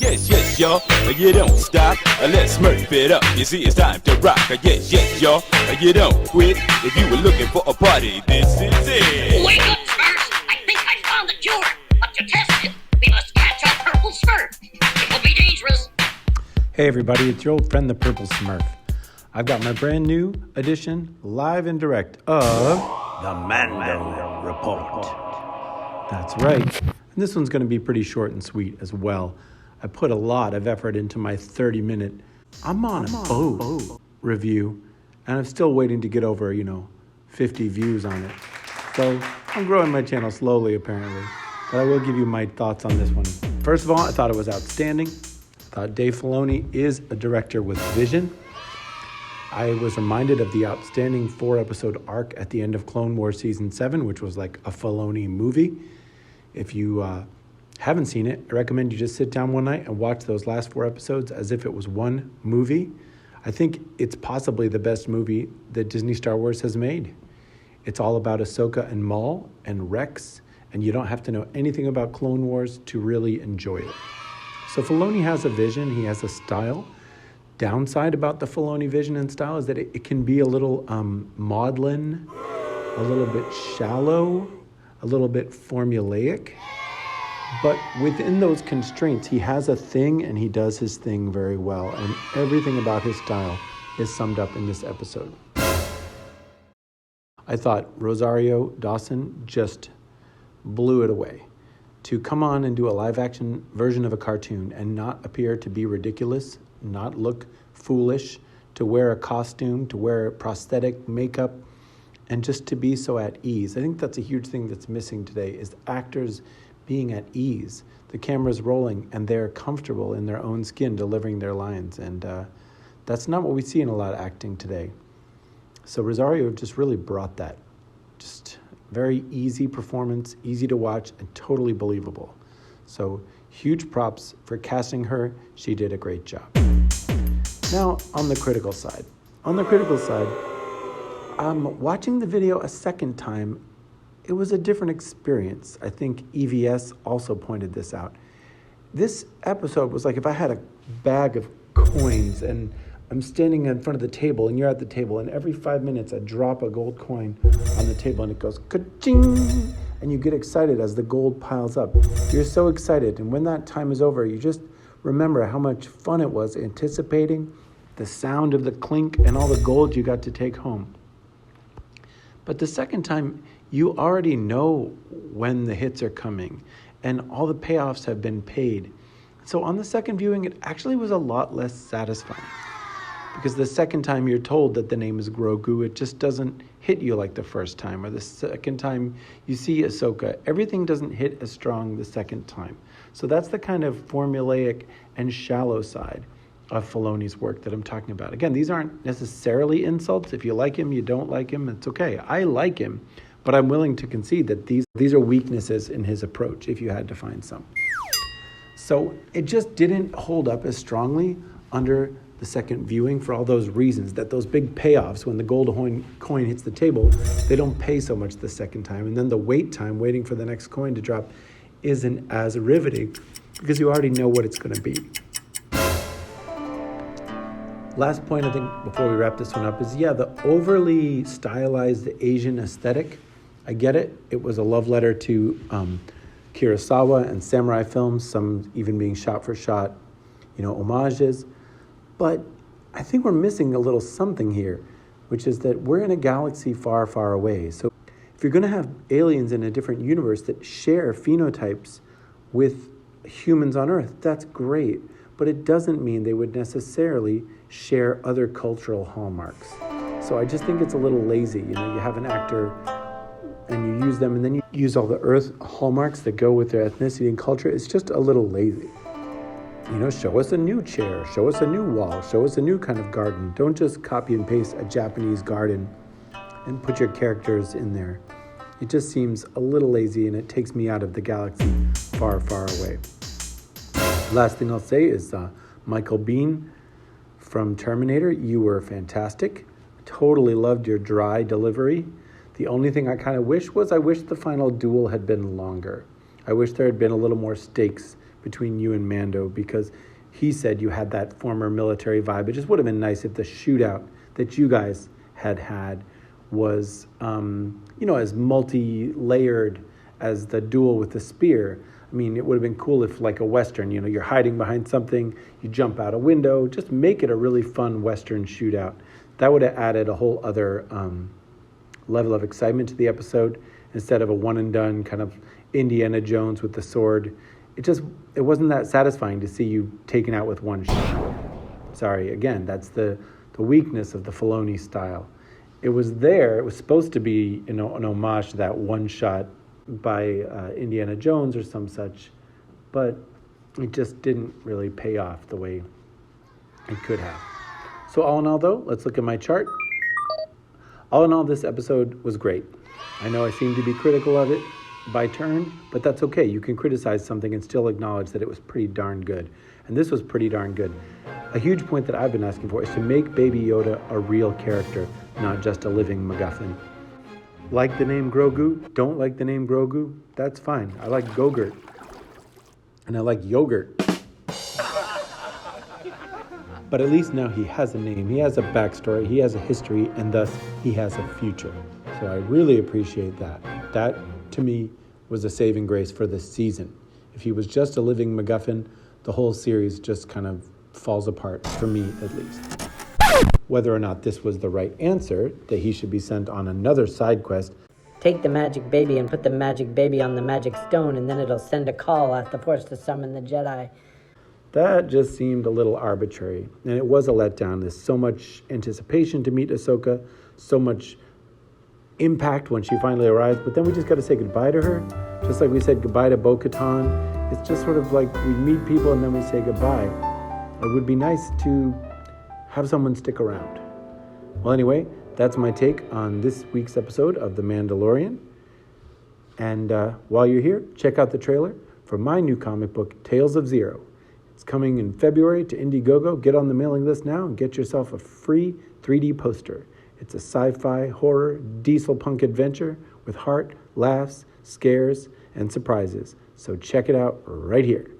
yes, y'all. You don't stop. Let's smurf it up. You see, it's time to rock. Yes, y'all. You don't quit. If you were looking for a party, this is it. Wake up, Smurfs! I think I found the cure. But to test it, we must catch a Purplesmurf. It will be dangerous. Hey everybody, it's your old friend the Purplesmurf. I've got my brand new edition, live and direct, of the Mando Report. That's right. And this one's going to be pretty short and sweet as well. I put a lot of effort into my 30-minute I'm on a boat review, and I'm still waiting to get over, 50 views on it. So I'm growing my channel slowly, apparently. But I will give you my thoughts on this one. First of all, I thought it was outstanding. I thought Dave Filoni is a director with vision. I was reminded of the outstanding 4-episode arc at the end of Clone Wars Season 7, which was like a Filoni movie. If you haven't seen it, I recommend you just sit down one night and watch those last 4 episodes as if it was one movie. I think it's possibly the best movie that Disney Star Wars has made. It's all about Ahsoka and Maul and Rex, and you don't have to know anything about Clone Wars to really enjoy it. So Filoni has a vision, he has a style. Downside about the Filoni vision and style is that it can be a little maudlin, a little bit shallow, a little bit formulaic. But within those constraints, he has a thing and he does his thing very well. And everything about his style is summed up in this episode. I thought Rosario Dawson just blew it away. To come on and do a live action version of a cartoon and not appear to be ridiculous, not look foolish, to wear a costume, to wear prosthetic makeup, and just to be so at ease. I think that's a huge thing that's missing today is actors being at ease. The camera's rolling and they're comfortable in their own skin delivering their lines. And that's not what we see in a lot of acting today. So Rosario just really brought that. Just very easy performance, easy to watch, and totally believable. So huge props for casting her. She did a great job. Now, on the critical side. Watching the video a second time, it was a different experience. I think EVS also pointed this out. This episode was like if I had a bag of coins and I'm standing in front of the table and you're at the table, and every 5 minutes I drop a gold coin on the table and it goes ka-ching, and you get excited as the gold piles up. You're so excited, and when that time is over, you just remember how much fun it was anticipating the sound of the clink and all the gold you got to take home. But the second time, you already know when the hits are coming and all the payoffs have been paid. So on the second viewing, it actually was a lot less satisfying. Because the second time you're told that the name is GROGU, it just doesn't hit you like the first time. Or the second time you see Ahsoka, everything doesn't hit as strong the second time. So that's the kind of formulaic and shallow side of Filoni's work that I'm talking about. Again, these aren't necessarily insults. If you like him, you don't like him, it's okay. I like him, but I'm willing to concede that these are weaknesses in his approach, if you had to find some. So it just didn't hold up as strongly under the second viewing for all those reasons, that those big payoffs when the gold coin hits the table, they don't pay so much the second time. And then the wait time, waiting for the next coin to drop, isn't as riveting because you already know what it's going to be. Last point, I think, before we wrap this one up is, the overly stylized Asian aesthetic. I get it. It was a love letter to Kurosawa and samurai films, some even being shot for shot, homages. But I think we're missing a little something here, which is that we're in a galaxy far, far away. So if you're going to have aliens in a different universe that share phenotypes with humans on Earth, that's great. But it doesn't mean they would necessarily share other cultural hallmarks. So I just think it's a little lazy. You have an actor and you use them and then you use all the Earth hallmarks that go with their ethnicity and culture. It's just a little lazy. Show us a new chair, show us a new wall, show us a new kind of garden. Don't just copy and paste a Japanese garden and put your characters in there. It just seems a little lazy and it takes me out of the galaxy far, far away. Last thing I'll say is Michael Biehn from Terminator, you were fantastic. Totally loved your dry delivery. The only thing I kind of wish the final duel had been longer. I wish there had been a little more stakes between you and Mando, because he said you had that former military vibe. It just would have been nice if the shootout that you guys had was, as multi-layered as the duel with the spear. I mean, it would have been cool if, like a Western, you're hiding behind something, you jump out a window, just make it a really fun Western shootout. That would have added a whole other level of excitement to the episode, instead of a one and done kind of Indiana Jones with the sword. It wasn't that satisfying to see you taken out with one shot. Sorry, again, that's the weakness of the Filoni style. It was supposed to be an homage to that one shot by Indiana Jones or some such, but it just didn't really pay off the way it could have. So all in all, though, let's look at my chart. All in all, this episode was great. I know I seem to be critical of it by turn, but that's okay. You can criticize something and still acknowledge that it was pretty darn good. And this was pretty darn good. A huge point that I've been asking for is to make Baby Yoda a real character, not just a living MacGuffin. Like the name Grogu, don't like the name Grogu, that's fine. I like Gogurt. And I like yogurt. But at least now he has a name, he has a backstory, he has a history, and thus he has a future. So I really appreciate that. That, to me, was a saving grace for this season. If he was just a living MacGuffin, the whole series just kind of falls apart, for me at least. Whether or not this was the right answer, that he should be sent on another side quest. Take the magic baby and put the magic baby on the magic stone, and then it'll send a call, ask the Force to summon the Jedi. That just seemed a little arbitrary, and it was a letdown. There's so much anticipation to meet Ahsoka, so much impact when she finally arrives, but then we just got to say goodbye to her, just like we said goodbye to Bo-Katan. It's just sort of like we meet people and then we say goodbye. It would be nice to have someone stick around. Well, anyway, that's my take on this week's episode of The Mandalorian. And while you're here, check out the trailer for my new comic book, Tales of Zero. It's coming in February to Indiegogo. Get on the mailing list now and get yourself a free 3D poster. It's a sci-fi, horror, diesel punk adventure with heart, laughs, scares, and surprises. So check it out right here.